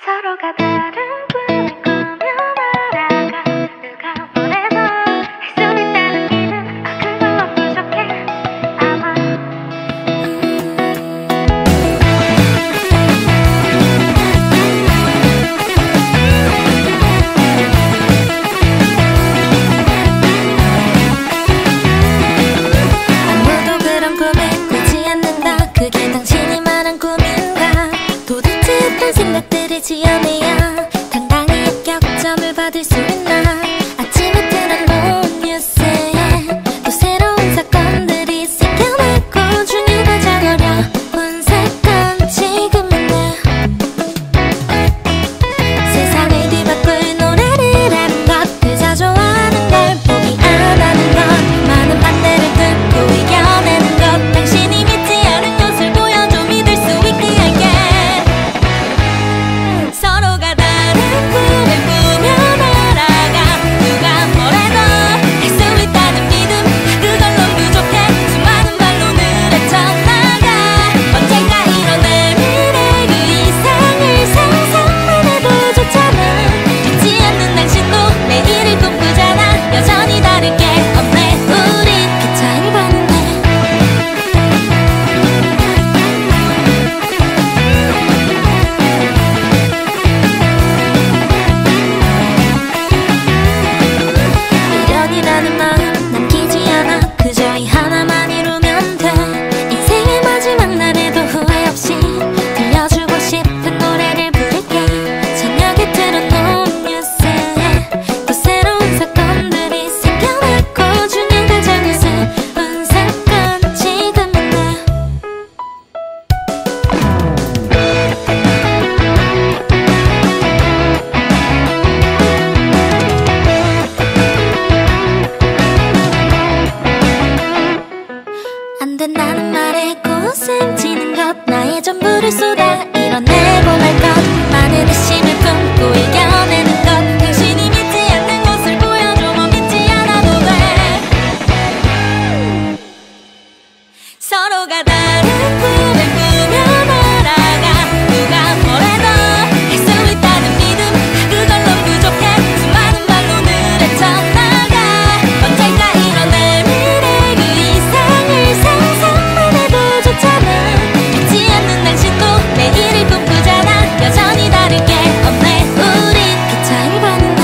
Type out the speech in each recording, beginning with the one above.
서로가 다른 꿈을 꾸며 날아가 누가 뭐래도 할 수 있다는 믿음 그걸로 부족해 아마 아무도 그런 꿈을 꾸지 않는다. 그게 당신이 말한 꿈인가? 도대체 어떤 생각들을 지어내야 당당히 합격점을 받을 수 있나? 아침에 틀어놓은 뉴스에 또 새로운 사건들이 생겨나고 중요 가장 어려운 사건 지금은 내 세상을 뒤바꿀 노래를 하는 것 그저 좋아하는 걸 포기 안 하는 것 많은 반대를 뚫고 이겨내는 것 당신이 믿지 않은 것을 보여줘 믿을 수 있게 할게 서로가 다른 꿈을 꾸며 날아가 누가 뭐래도 할 수 있다는 믿음 그걸로 부족해 수많은 발로 헤쳐나가 언젠가 이뤄낼 미래 그 이상을 상상만 해도 좋잖아 믿지 않는 당신도 내일을 꿈꾸잖아 여전히 다를 게 없네 우린 기차를 봤는데 미련이라는 마음 남기지 않아 그저 이 하나만 이루면 돼 인생의 마지막 날에도 후회 없이 들려주고 싶은 노래를 부를게 저녁에 틀어놓은 뉴스에 또 새로운 사건들이 생겨나고 중요한 가장 우스운 사건 지금은 내 안 된다는 말에 웃음 지는 것 나의 전부를 쏟아 이뤄내고 말 것 많은 의심을 품고 이겨내는 것 당신이 믿지 않는 것을 보여줘 뭐 믿지 않아도 돼 서로가 다른 꿈을 꾸며 날아가 누가 뭐래도 할 수 있다는 믿음 그걸로 부족해 수많은 발로 헤쳐나가 언젠가 이뤄낼 미래 그 이상을 상상만 해도 좋잖아 믿지 않는 당신도 내일을 꿈꾸잖아 여전히 다를 게 없네 우린 기차를 봤는데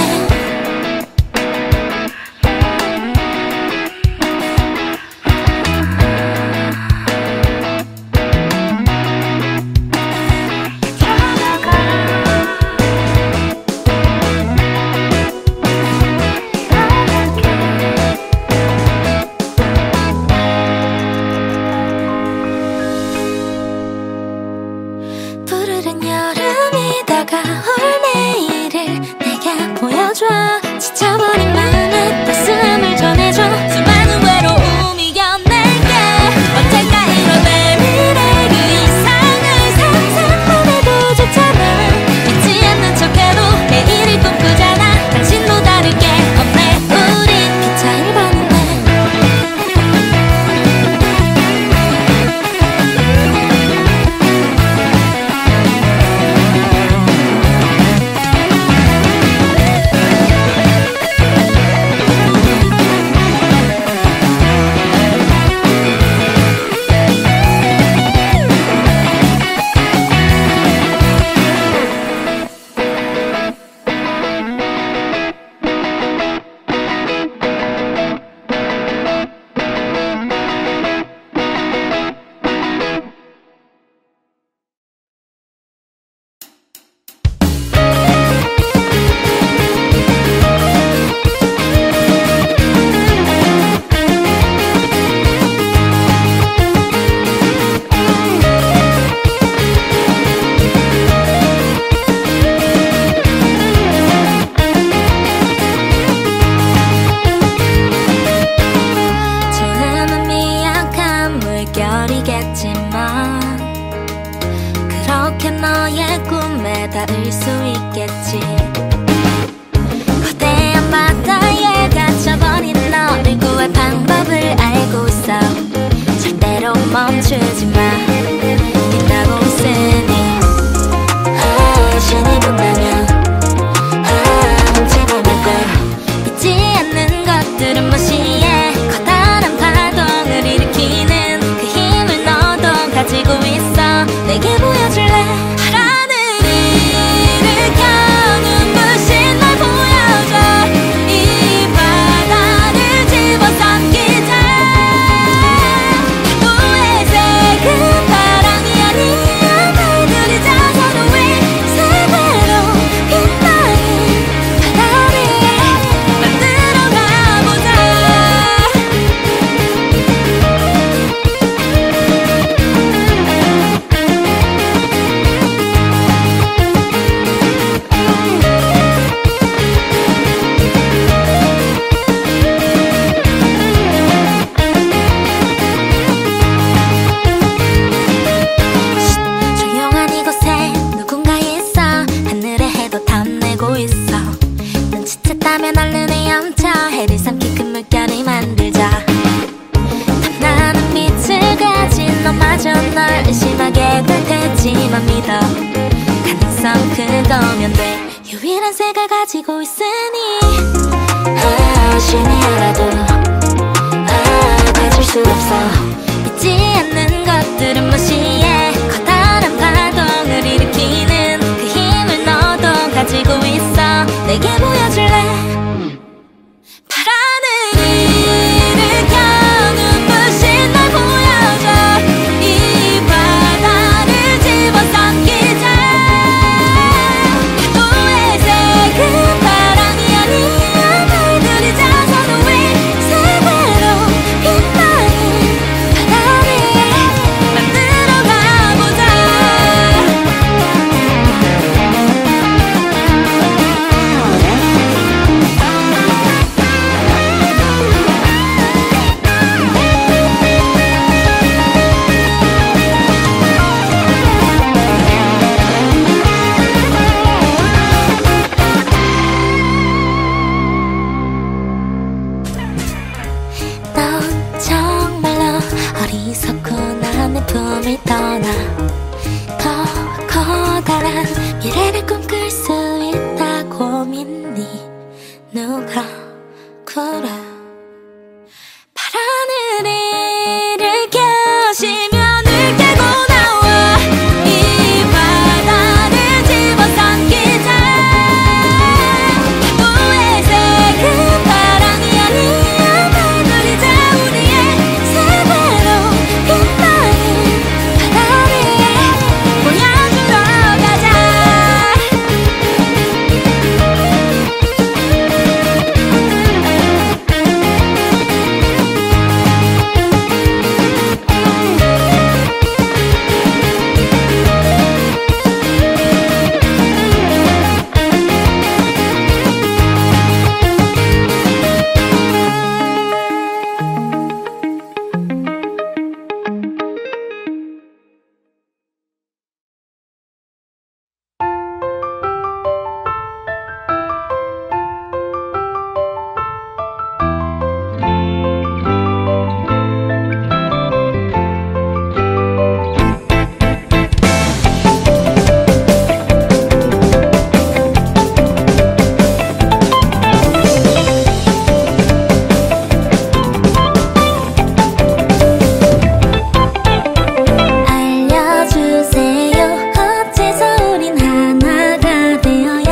푸르른 여름이 다가올 내일을 내게 보여줘 지쳐버린 마음에 따스함을 전해줘 수많은 외로움 이겨낼게 언젠가 이뤄낼 미래 그 이상을 상상만 해도 좋잖아 믿지 않는 척해도 내일을 꿈꾸잖아 당신도 다를 게 없네 우린 기차를 봤는데 처음은 미약한 물결이겠지만 그렇게 너의 꿈에 닿을 수 있겠지 거대한 바다에 갇혀버린 너를 구할 방법을 알고 있어 절대로 멈추지 마 믿다고 있으니 신이 거면 돼. 유일한 색을 가지고 있으니 신이 알아도 가질 수 없어. 믿지 않는 것들은 무시해. 커다란 파동을 일으키는 그 힘을 너도 가지고 있어. 내게 보여줄래? 파란 하늘을 일으켜 눈부신 날 보여줘. 이 바다를 집어삼키자. 우의 색은 바람이 아니야. 너희들이 자선 위 새대로 빛나는 바다를 만들어 가보자. 넌 정말로 어리석구나. 내 품을 떠나 더 커다란 미래를 꿈꿀 수 있다고 믿니? 누가 그래? 파란 하늘을 켜시면 늘 깨고 나와. 이 바다를 집어삼키자. 우의 색은 바람이 아니야. 너희들이자 우리의 새대로 빛나는 바다를 보여주러 가자. 알려주세요. 어째서 우린 하나가 되어야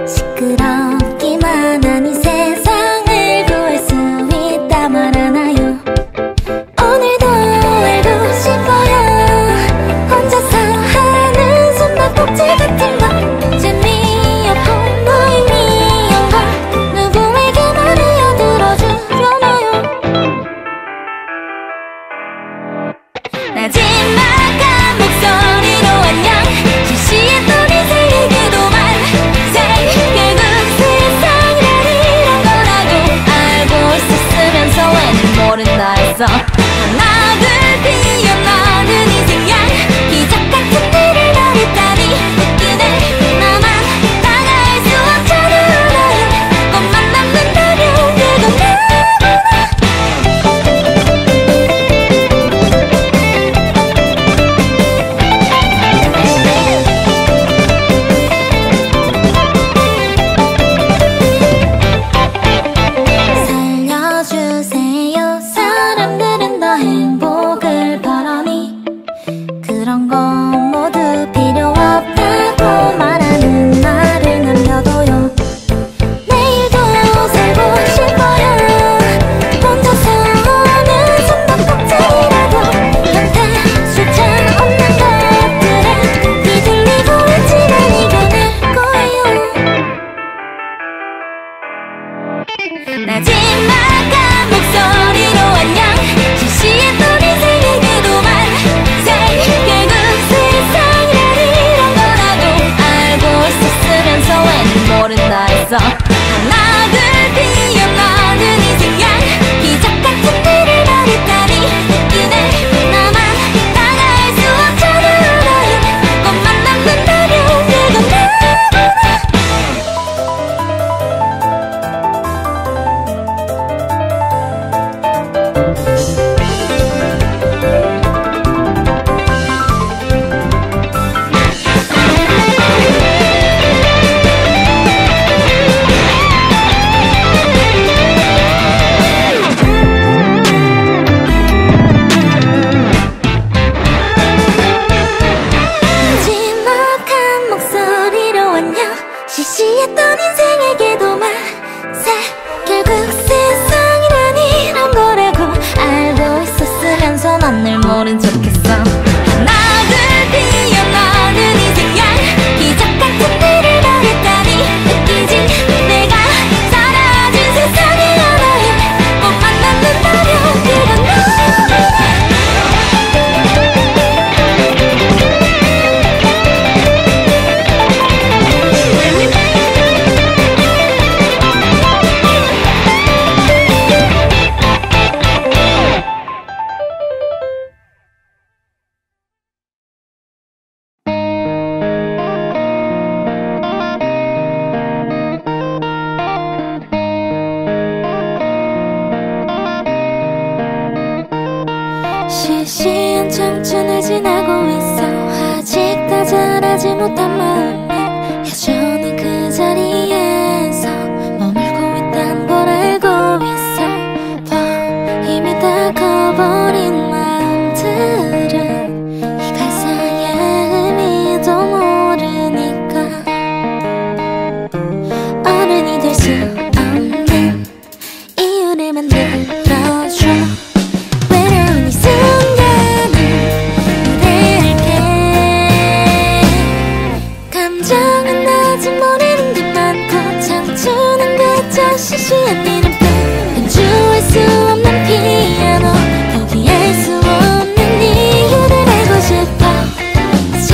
시끄럽기만 한 이 세상을 구할 수 있다 말하나요? 오늘도 알고 싶어요. 혼자서 하는 숨바꼭질 같은 거 재미없고 무의미한 걸 누구에게 말해야 들어주려나요? 나지막한 목소리로 안녕. 시시했던 인생에게도만 결국 세상이란 거라고 알고 있었으면서 왜 모른다 했어. 하나둘 피어나는 인생양 기적 같은 일을 벌였다니 웃기네. 나만 나갈 수 없잖아. 너의 꽃만 남는다면 그건 나구나. 살려주세요. 사람들은 다 행복을 바라니 그런 건 모두 필요 없다고 말하는 말을 남겨둬요. 내일도 살고 싶어요. 혼자서 하는 숨바꼭질이라도 곁에 숫자 없는 것들에 뒤틀리고 있지만 이겨낼 거예요. 나지막한 목소리로 안녕. 시시했던 인생에게도만 결국 세상이란 거라고 알고 있었으면서 왜 모른다 했어. 하나둘 피어나는 인생양 기적 같은 일을 벌였다니 웃기네. 나만 나갈 수 없잖아. 너의 꽃만 남는다면 그건 나구나. 청춘을 지나고 있어. 아직 다 자라지 못한 마음에 여전히 그 자리에서 머물고 있단 걸 알고 있어. 이미 다 커버린 마음들은 이 가사의 의미도 모르니까 어른이 될 수 없는 이유를 만들어줘. 외로운 이 순간을 노래할게. 감정은 아직 모르는 게 많고 청춘은 그저 시시한 이름뿐. 연주할 수 없는 피아노, 포기할 수 없는 이유를 알고 싶어. 자,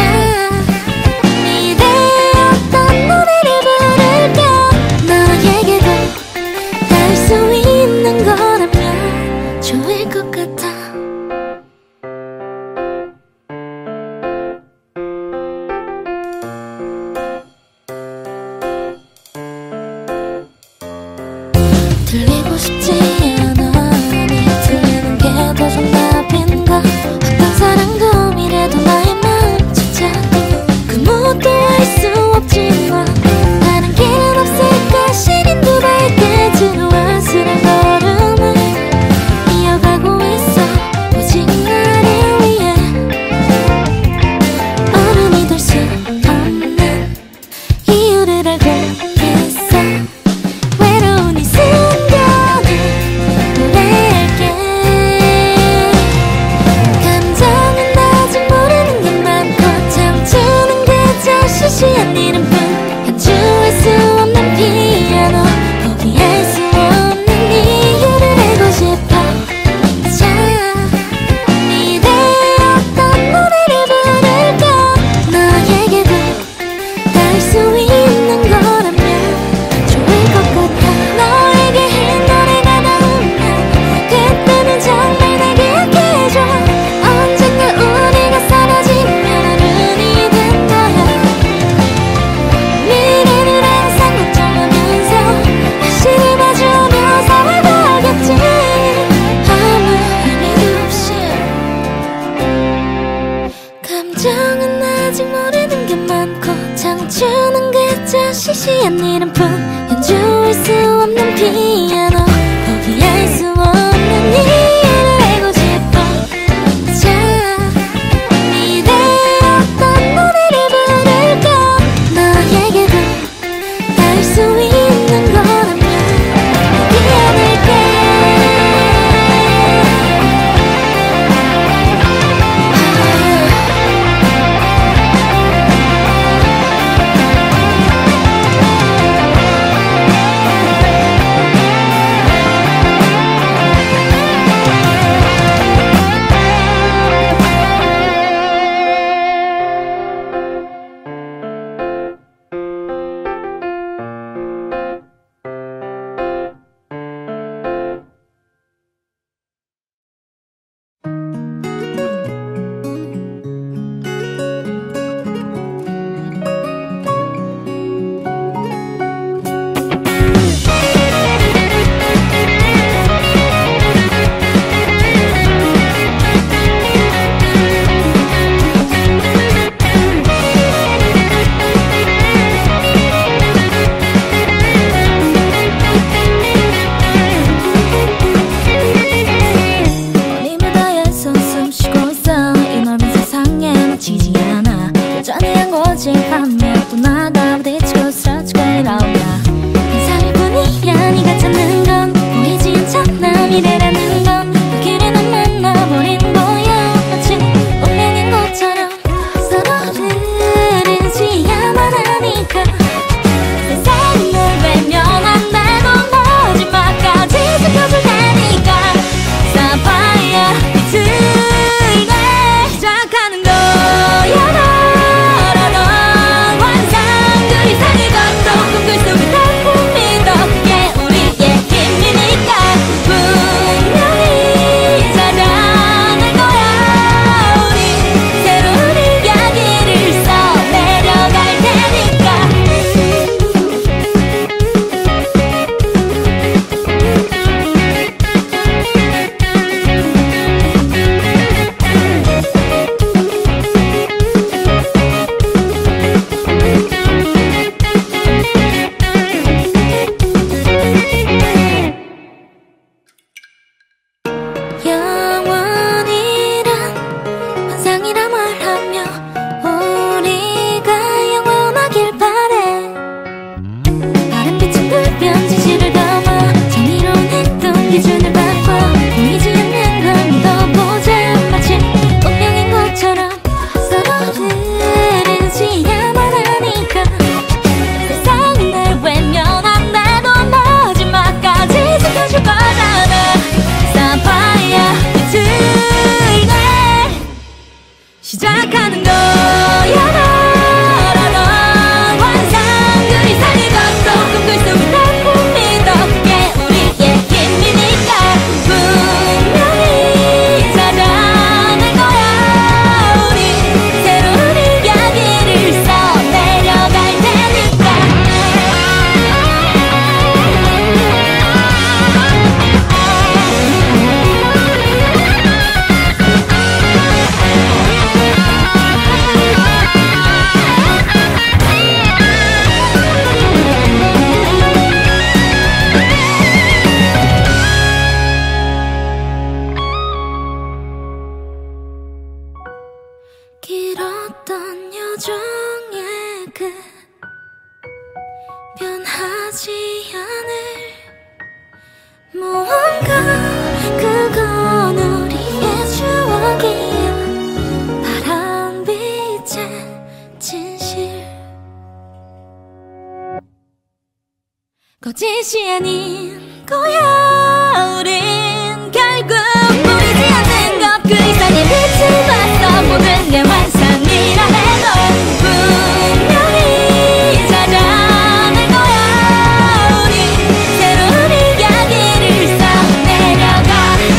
미래에 어떤 노래를 부를까. 너에게도 닿을 수 있는 거라면 좋을 것 같아. 들리고 싶지 않아. 네 들리는 게 더 정답인가. 어떤 사랑도 미래도 나의 마음 진짜도 그 무엇도 알 수 없지만 다른 길은 없을까. 시린 두 발끝으로 안쓰러운 걸음을 이어가고 있어. 오직 나를 위해. 어른이 될 수 없는 이유를 알고 있어. 외로운 이 순간을 노래할게. 감정은 아직 모르는 게 많고 청춘은 그저 시시한 이름뿐. 연주할 수 없는 피아노, 포기할 수 없는 이유를 알고 싶어. 자, 미래에 어떤 노래를 부를까. 너에게도 닿을 수 있는 거라면 좋을 것 같아. 너에게 이 노래가 나오면 그때는 정말 날 기억해줘. 언젠가 우리가 사라지면 어른이 된 거야. 미래를 항상 걱정하면서 현실을 봐주며 살아가겠지. 아무 의미도 없이. 감정은 아직 모르는 게 많고 청춘은 그저 시시한 이름뿐. 연주할 수 없는 피아노, 포기할 수 없는 이유를 알고 싶어. 자, 미래에 어떤 노래를 부를까. 너에게도 닿을 수 있는 거라면 미안할게. 꿈꿀 속에 다 꿈이 덕에 우리의 힘이니까 끝 변하지 않을 무언가 그건 우리의 추억이야 파란빛의 진실 거짓이 아닌 거야 우린 결국 보이지 않는 것 그 이상의 빛을 봤어 모든 게 환상이라 해도 분명히 찾아낼 거야 우린 새로운 이야기를 써내려가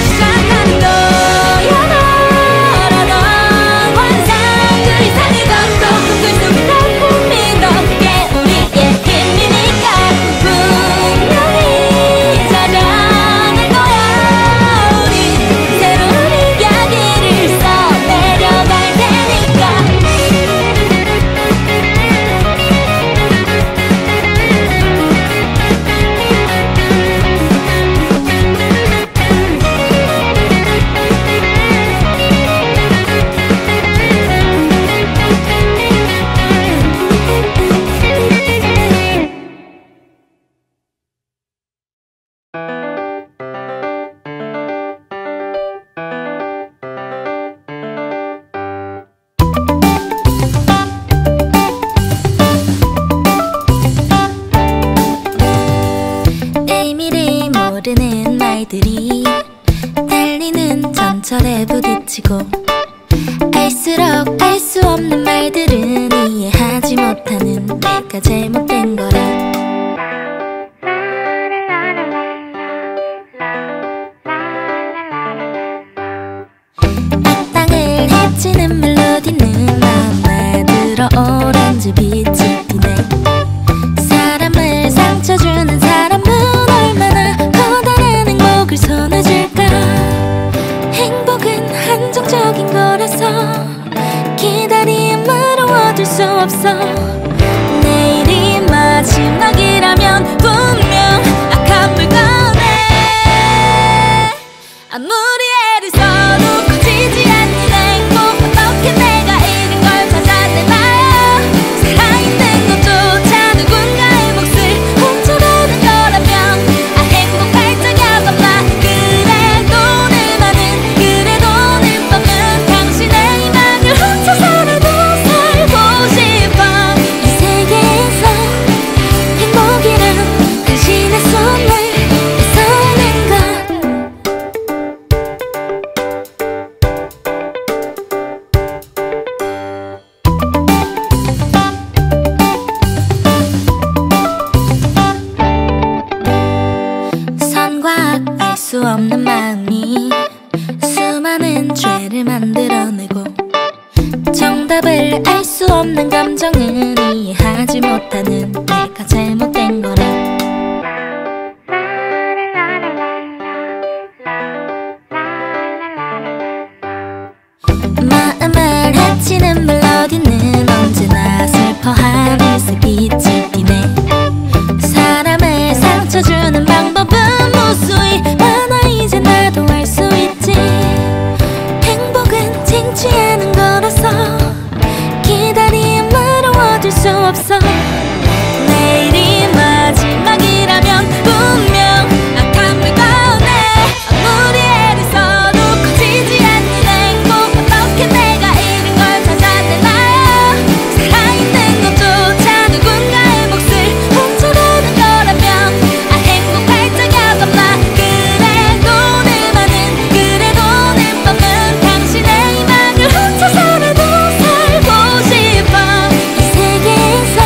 시작하는 거야 너라던 환상 그 이상의 것도 그 순간을 믿어 그게 우리의 힘이니까 분명히 찾아낼 거야 우린 새로운 이야기를 써내려갈 테니까 의미를 모르는 말들이 달리는 전철에 부딪히고 알수록 알 수 없는 말들은 이해하지 못하는 내가 잘못된 거라 땅을 헤치는 멜로디는 마음에 들어 오렌지 빛이 띠네 사람을 상처주는 사람은 얼마나 커다란 행복을 손에 줄까 행복은 한정적인 거라서 기다림으로 얻을 수 없어 내일이 마지막이라면 분명 악한 물건에 아무리 애를 써도 커지지 않는 행복 어떻게 내가 잃은 걸 찾아내나요 살아있는 것조차 누군가의 몫을 훔쳐가는 거라면 아 행복할 적이야말라 그래도 늘 많은 그래도 늘 뻗는 당신의 희망을 훔쳐서라도 살고 싶어 이 세계에서 행복이란 당신의 손을 뺏어오는 것 선과 악 알 수 없는 마음이 수많은 죄를 만들어내고 정답을 알 수 없는 감정은 이해하지 못하는 내가 잘못된 거라 마음을 해치는 멜로디는 언제나 슬퍼하는 색빛을 띠네 사람을 상처주는 방법은 무수히 많아 이제 나도 알 수 있지 행복은 쟁취하는 거라서 기다림으로 얻을 수 없어 내일이 마지막이라면 분명 악한 물건에 아무리 애를 써도 커지지 않는 행복 어떻게 내가 잃은 걸 찾아내나요 살아있는 것조차 누군가의 몫을 훔쳐가는 거라면 아 행복할 적이야말라 그래도 늘 많은 그래도 늘 뻗는 당신의 희망을 훔쳐서라도 살고 싶어 이 세계에서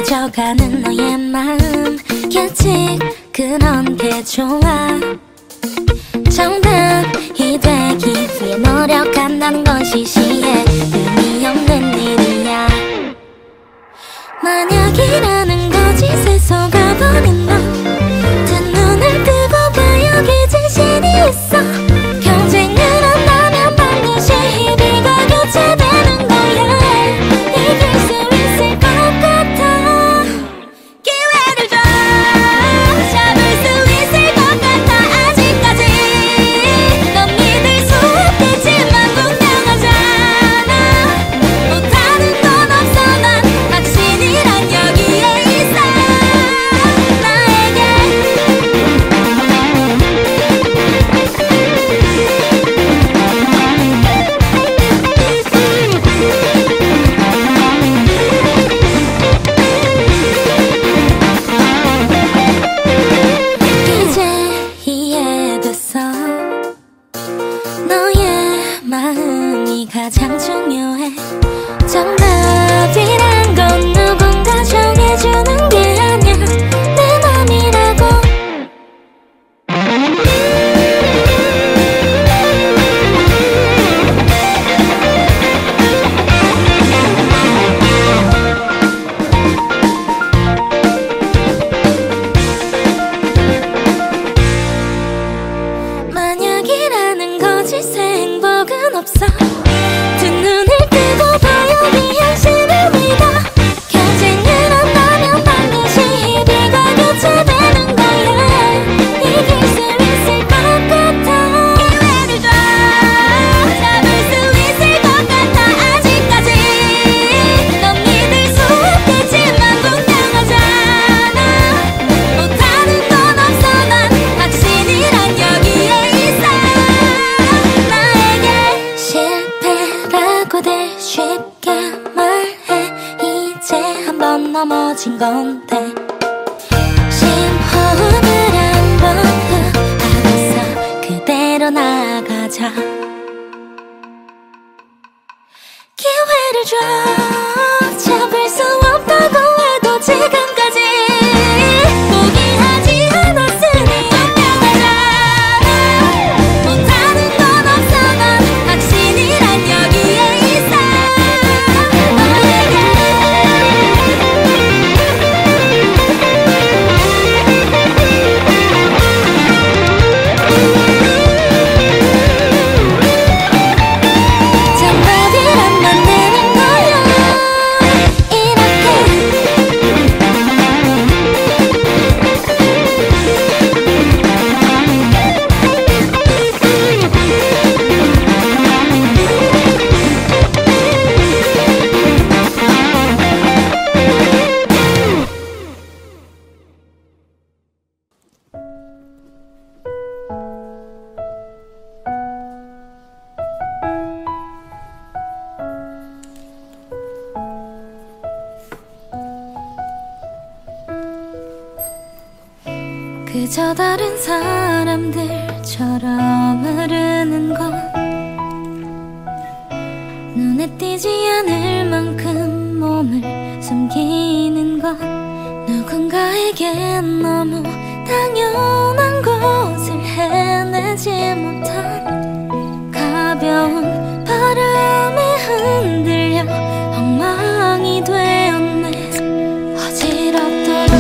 커져가는 너의 마음 규칙 그런 게 좋아. 정답이 되기 위해 노력한다는 건 시시해 의미 없는 일이야. 만약이라는 거짓에 속아버린 너 두 눈을 뜨고 봐 여기 진실이 있어. 경쟁을 한다면 반드시 희비가 교차되는 거야. 이길 수 있을 것 같아. 기회를 줘 잡을 수 있을 것 같아. 아직까지 넌 믿을 수 없겠지만 분명하잖아. 못하는 건 없어. 난 확신이란 여기에 있어. 나에게 이제 이해됐어. 너의 마음이 가장 중요해. 정답이란 건 누군가 정해주는 게 아니야. 내 맘이라고. 만약이라는 거짓에 행복은 없어. 두 눈을 뜨고 봐 여기 현실을 믿어. 경쟁을 한다면 반드시 희비가 교차되는 거야. 이길 수 있을 것 같아. 기회를 줘 잡을 수 있을 것 같아. 아직까지 넌 믿을 수 없겠지만 분명하잖아. 못하는 건 없어. 난 확신이란 여기에 있어. 나에게 실패라고들 쉽게 말해. 이제 한 번 넘어진 건데 심호흡을 한번 하고서 그대로 나가자. 기회를 줘 잡을 수 없다고 해도 지금까지 포기하지 않았으니 분명하잖아. 못하는 건 없어. 난 확신이란 여기에 있어. 너에게 정답이란 만드는 거야. 이렇게 그저 다른 사람들처럼 흐르는 건 눈에 띄지 않을 만큼 몸을 숨기는 건 누군가에겐 너무 당연한 것을 해내지 못한 가벼운 바람에 흔들려 엉망이 되었네. 어지럽도록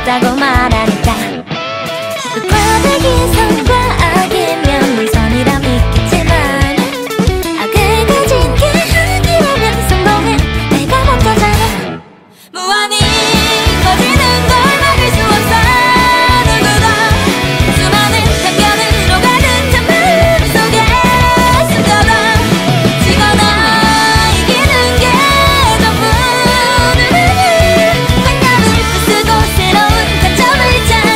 없다고 말하니까 그 과대기 선과 악이면 물선이라 믿겠지만 악을 가진 게 아니라면 성공은 내가 먼저잖아. 무한히 커지는 걸 막을 수 없어. 누구도 수많은 편견으로 가득 찬 마음 속에 숨겨둬. 지거나 이기는 게 전부는 아닌 반가운 슬프고 새로운 관점을 찾아.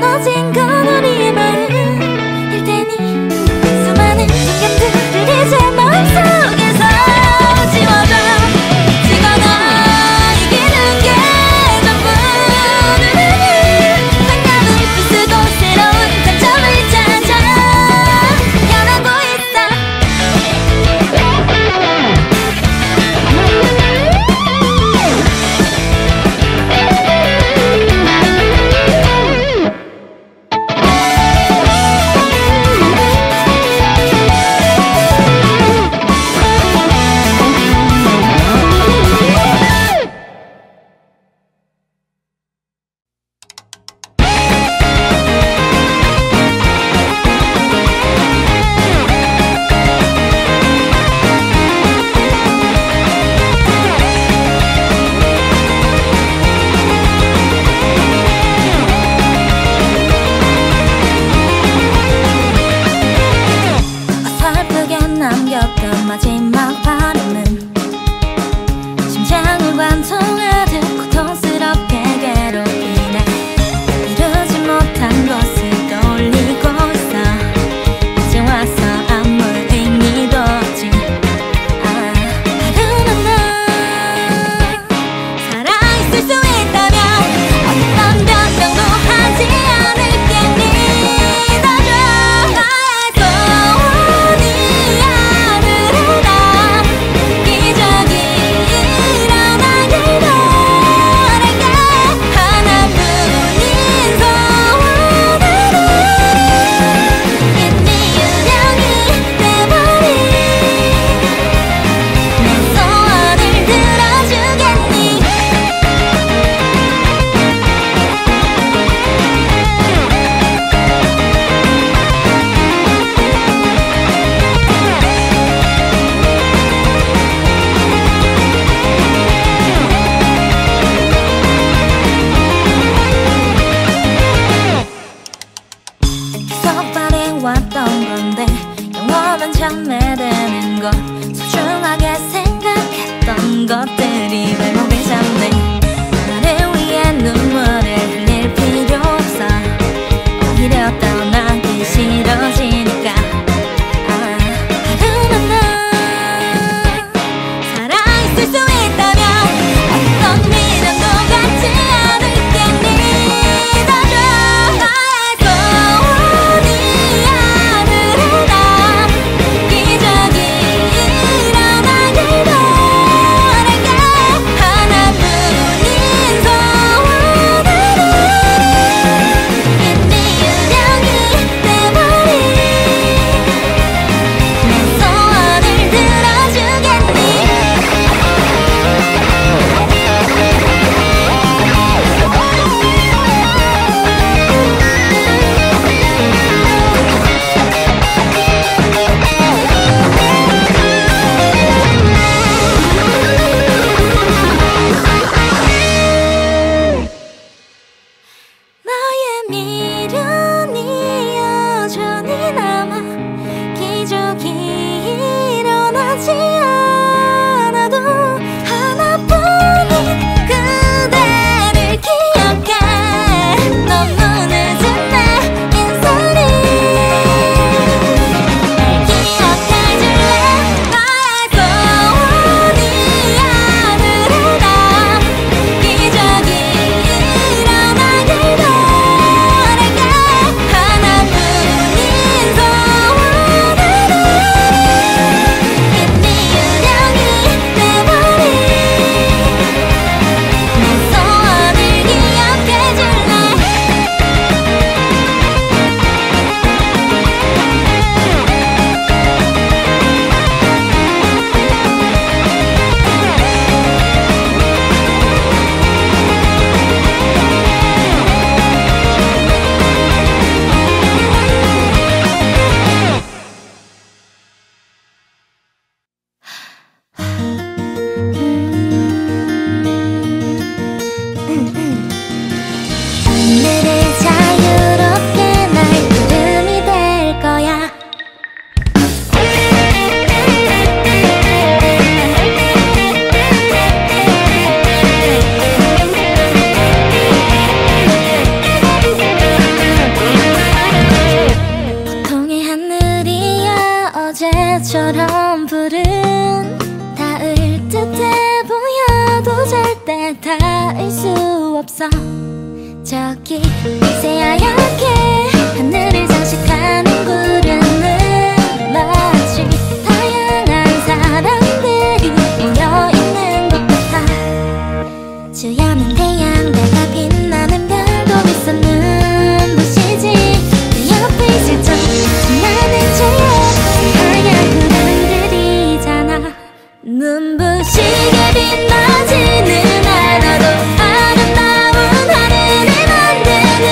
지워진 건 우리의 마음일 테니 수많은 순간들을 이제 마음속에서 지워줘. 지거나 이기는 게 전부는 반가운 불 쓰고 새로운 장점을 찾아 변하고 있어. 남겼던 마지막 발음은 심장을 관통하듯 고통스럽게 괴롭히네. 이루지 못한 것을 떠올리고 있어. 이제 와서 아무 의미도 없지. 하루는 넌 살아있을 수 있다면 어떤 변명도 하지 않을게. 믿어줘. 왔던 건데 영원한 잠에드는 것, 소중하게 생각했던 것들이 왜 목을 잡네. 나를 위해 눈물을 흘릴 필요 없어. 오히려 떠나기 싫어지니까. 하루는 넌 살아있을 수 있다면 어떤 미련도 갖지 않을게. 믿어줘. 특히 새하얗게 하늘을 장식하는 구름은 마치 다양한 사람들이 모여있는 것 같아. 주연은 태양, 달과 빛나는 별도 있어 눈부시지. 그 옆에 있을 적 수많은 죄악 새하얀 구름들이잖아. 눈부시게 빛나지는 않아도 아름다운 하늘을 만드는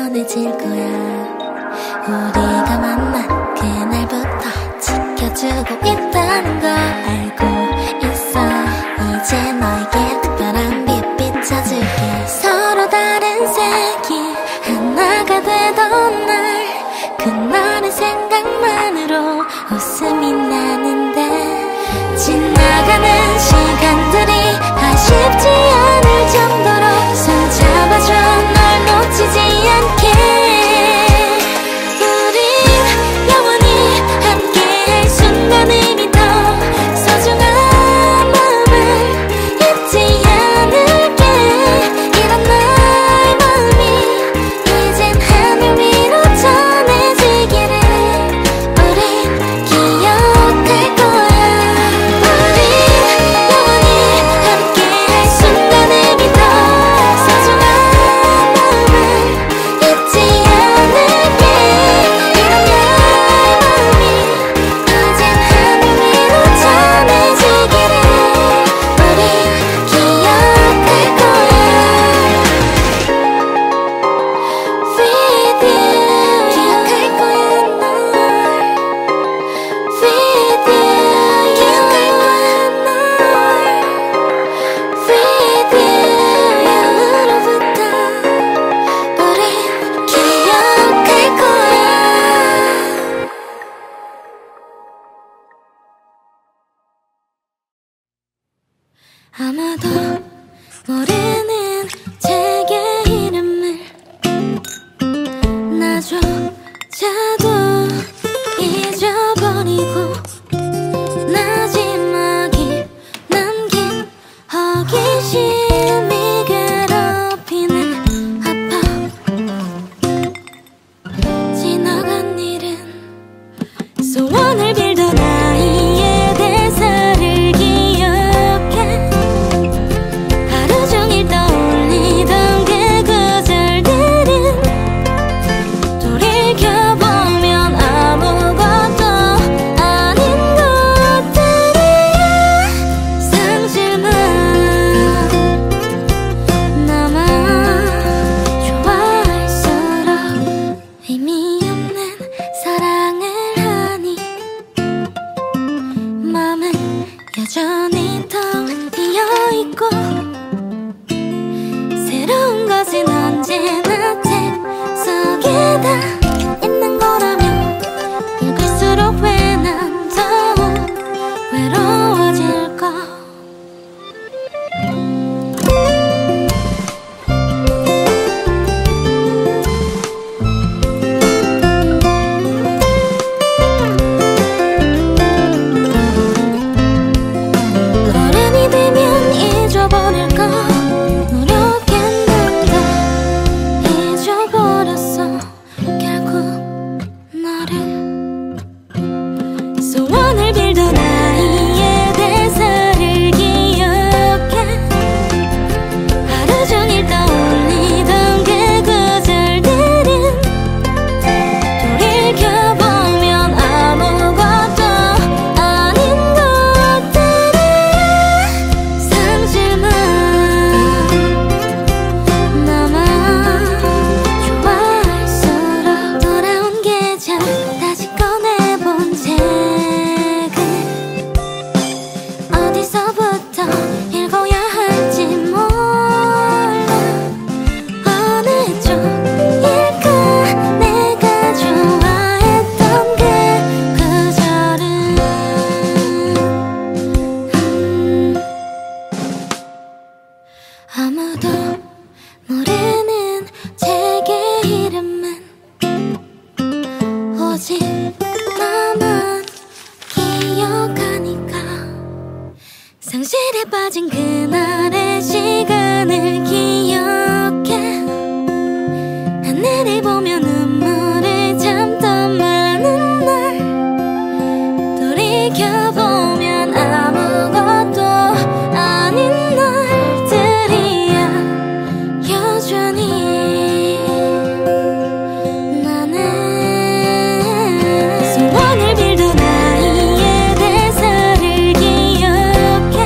편해질 거야. 우리가 만난 그날부터 지켜주고 있다는 걸 알고 있어. 이제 너에게 특별한 빛 비춰줄게. 서로 다른 색이 하나가 되던 날, 그날의 생각만으로 웃음이 나는데 지나가는 시간들이 아쉽지 않을 정도로 손잡아줘, 널 놓치지 않게. 우린 영원히 함께할 순간이 더 소중한 마음을 잊지 않을게. 이런 나의 마음이 이젠 하늘 위로 전해지기를 우린 기억할 거야. 우린 영원히 함께할 순간이 더 소중한 마음을 잊지 않을게. 이런 나의 마음이 이젠 하늘 위로 전해지기를 우린 기억할 거야. With you 기억할 거야. 널 With you 기억할 거야. 널 With you 이후로부터 우린 기억할 거야. 아무도 모르는 제게 이름을 나조차도 잊어버리고 마지막이 남긴 호기심이 괴롭히는 아파. 지나간 일은 소원을 빌던 아이의 대사를 기억해. 하루 종일 떠올리던 그 구절들은 돌이켜보면 아무것도 아닌 것들이야. 상실만 남아 좋아할수록 의미 없는 사랑을 하니 마음은 여전히 텅 비어있고 새로운 것은 언제나 책 속에다 있는 거라면 읽을수록 왜 난 더 외로워질까. 어른이 되면 잊어버릴까 노력했는데 잊어버렸어 결국 너를. 소원을 빌던 아이의 대사를 기억해. 하루 종일 떠올리던 그 구절들은 돌이켜보면 아무것도 아닌 것들이야. 상실만 남아 좋아할수록 돌아온 계절 다시 꺼내본 책은 어디서부터 읽어야 할지 몰라. 어느 쪽일까 내가 좋아했던 그 구절은. 아무도 모르는 제게 이름은 오직 나만 기억하니까. 상실에 빠진 그날의 시간을 기억해. 하늘을 보며 눈물을 참던 많은 날 돌이켜보면 아무것도 아닌 날들이야. 여전히 나는 소원을 빌던 아이의 대사를 기억해.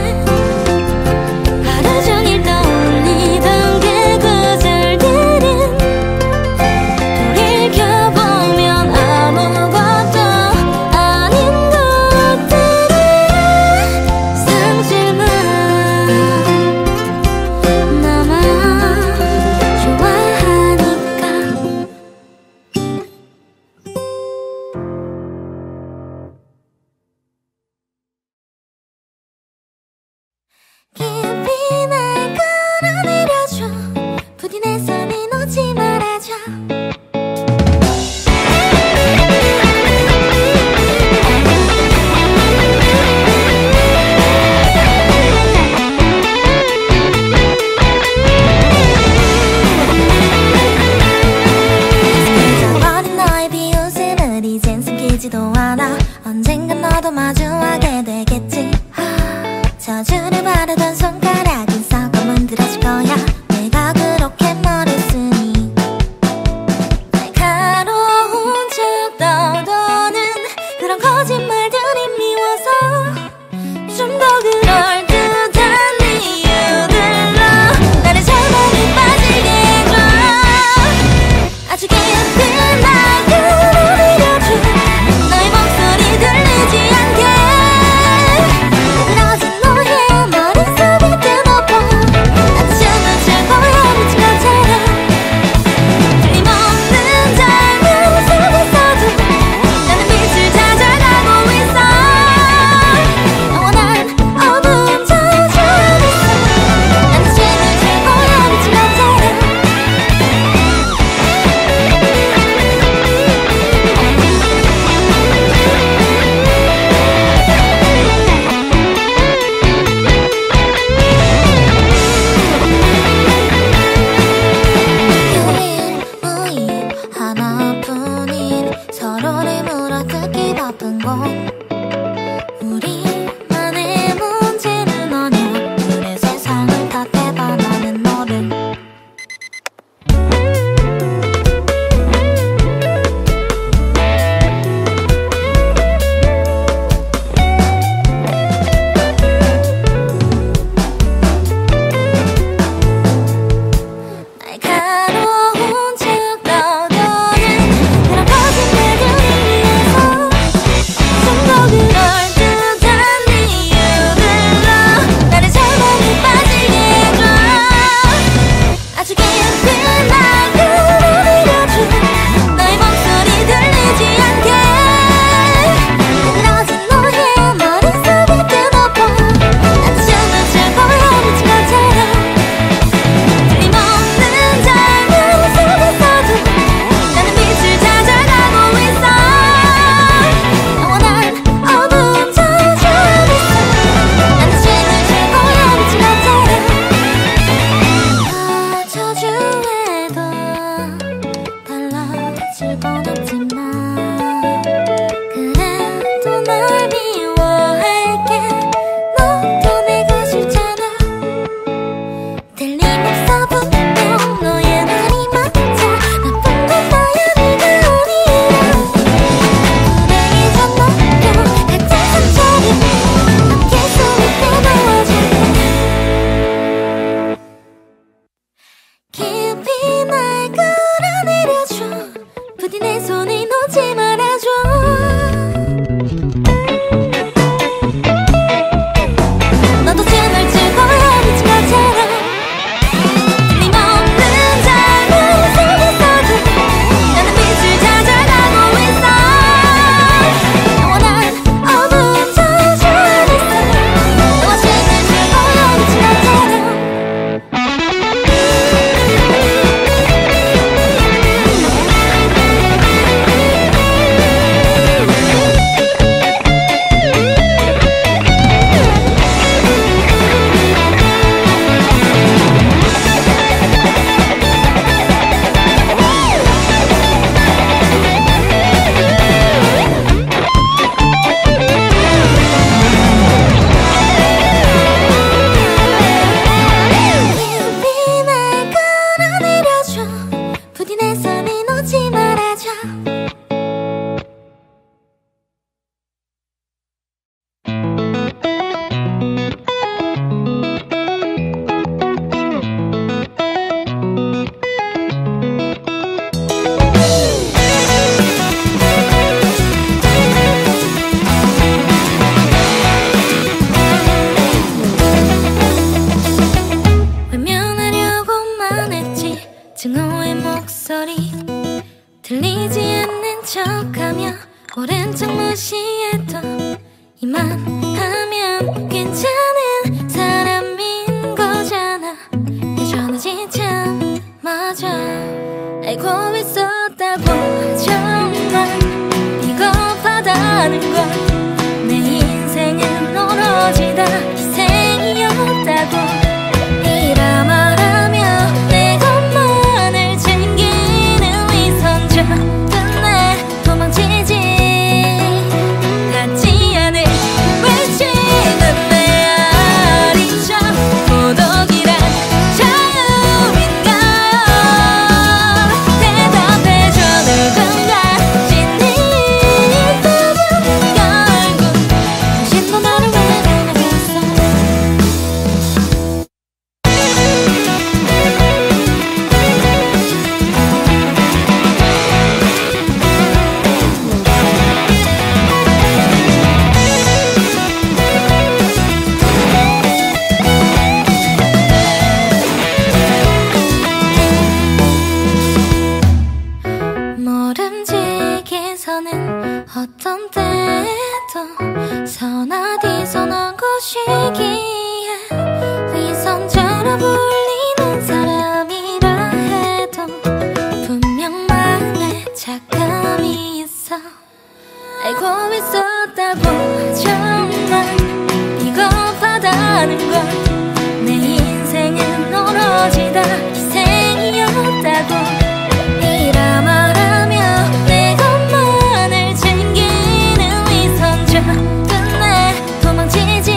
사실 뻔했지만 그래도 널 미워할게. 너도 내가 싫잖아. 틀림없어 분명 너의 말이 맞아. 나쁜 건 나야 네가 아니야. 불행이 젖먹여 같은 상처를 남길 수 있게 도와줄게. 깊이 날 끌어내려줘. 부디 내 손을 놓지 말아줘. 너도 춤을 추고 미친 것처럼 틀림없는 잘못 속에서도 나는 빛을 찾아가고 있어. 영원한 어두운 저주 안에서 너와 춤을 추고 미친 것처럼. 깊이 날 끌어내려줘. 부디 내 손을 놓지 말아줘. 외면하려고만 했지. 증오의 목소리 들리지 않는 척하며 오랜 척 무시해도 이만하면 괜찮은 사람인 거잖아. 여전하지 참 맞아. 알고 있었다고 정말 비겁하다는 걸. 내 인생은 오로지 다 희생이었다고. 이라 말하며 내 것만을 챙기는 위선자든 날 도망치지 같지 않을 외치는 메아리죠. 고독이란 자유인가요? 대답해줘. 누군가 진리 있다면 결국 당신도 나를 외면하겠어. 모름지기에서는 어떤 때에도 선하디 선한 것이기에 위선자라 불리는 사람이라 해도 분명 마음에 착함이 있어. 알고 있었다고 정말 비겁하다는 걸. 내 인생은 오로지 다 희생이었다고. 이라 말하며 내 것만을 챙기는 위선자든 날 도망치지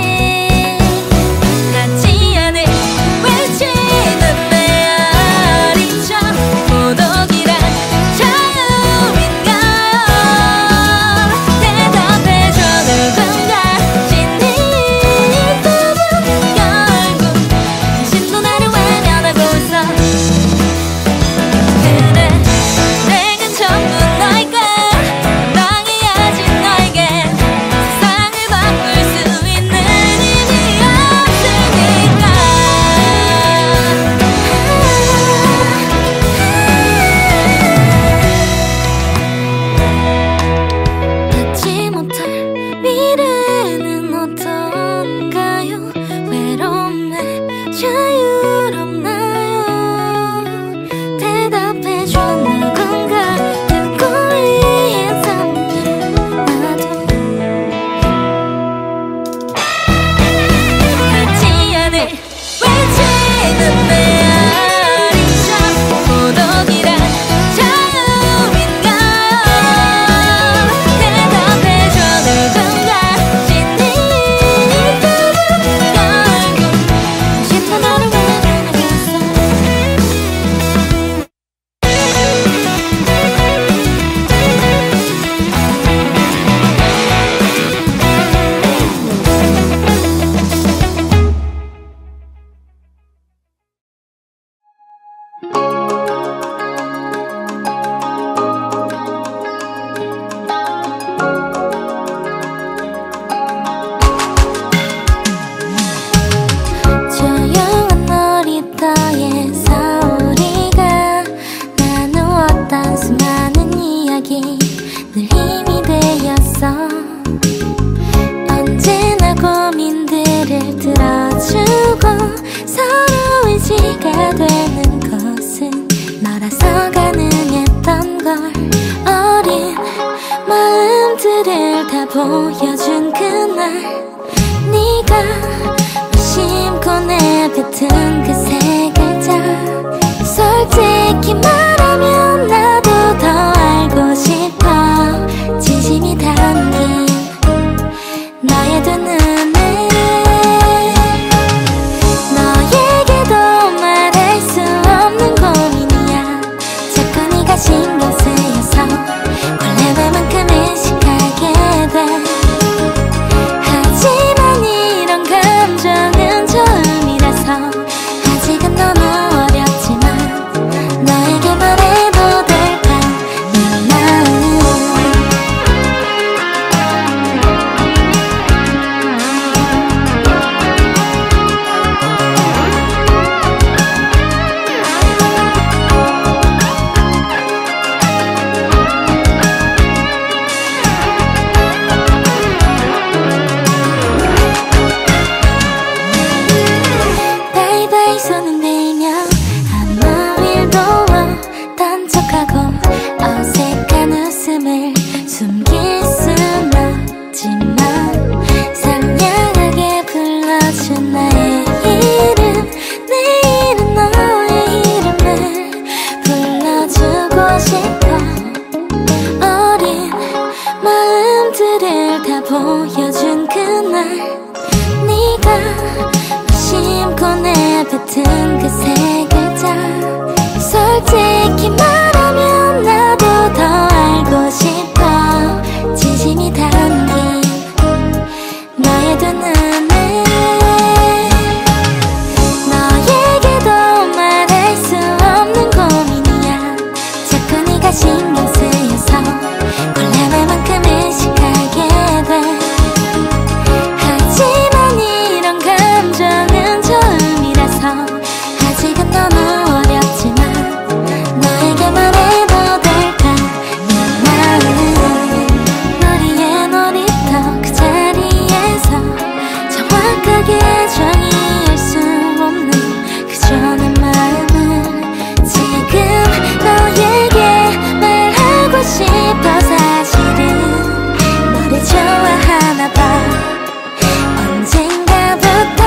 마음들을 다 보여준 그날 네가 무심코 내뱉은 그 세 글자 솔직히 말하면 나도 더 알고 싶어 진심이 담긴 너의 두 눈에 너에게도 말할 수 없는 고민이야 자꾸 네가 신경 쓰여서 원래 맘만큼 의식하게 돼 하지만 이런 감정은 처음이라서 아직은 너무 어렵지만 너에게 말해도 될까 내 마음 바이바이 손은 대며 아무 일도 없던 척하고 어색한 웃음을 숨길 순 없지만 상냥하게 불러준 나의 이름 내일은 너의 이름을 불러주고 싶어 어린 마음들을 다 보여준 그날 네가 무심코 내뱉은 그 세 글자 솔직히 말하면 나도 더 알고 싶어 진심이 담긴 너의 두 눈에 너에게도 말할 수 없는 고민이야 자꾸 네가 신경 쓰여서 원래 말만큼 의식하게 돼 하지만 이런 감정은 처음이라서 아직은 너무 어렵지만 너에게 말해도 될까 내 마음 놀이의 놀이터 그 자리에서 정확하게 정의할 수 없는 그저 내 마음을 지금 너에게 말하고 싶어 사실은 너를 좋아하나 봐 언젠가부터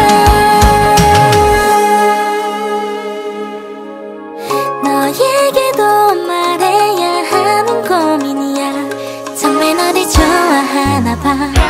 너에게도 말해야 하는 고민이야 정말 너를 좋아하나 봐